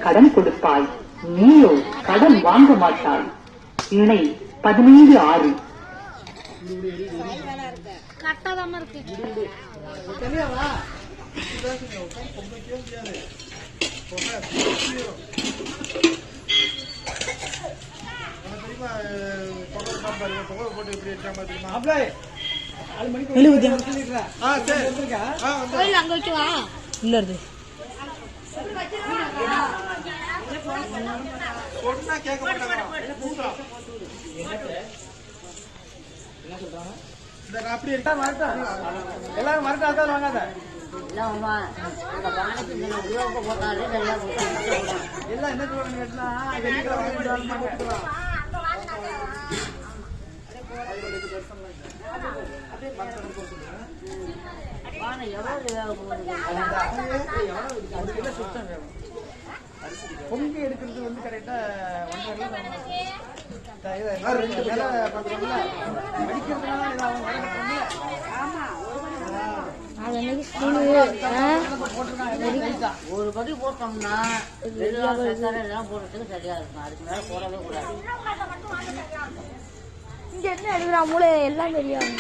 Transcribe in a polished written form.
கடன் கொடுப்பாய், நீயோ கடன் வாங்க மாட்டாய். இணை 17:6. கட்டாதாம இருக்கு. இல்ல இருக்கு எல்லாரும் மறக்காத வாங்காத எல்லாம் என்ன சொல்றாங்க பொங்கி எடுக்கிறது வந்து கரெக்டா ஒரு படி போட்டோம்னா எல்லாம் போடுறதுக்கு சரியா இருக்கும். அதுக்கு மேல போடவே கூடாது. இங்க என்ன எடுக்கிறா மூளை எல்லாம் தெரியாது.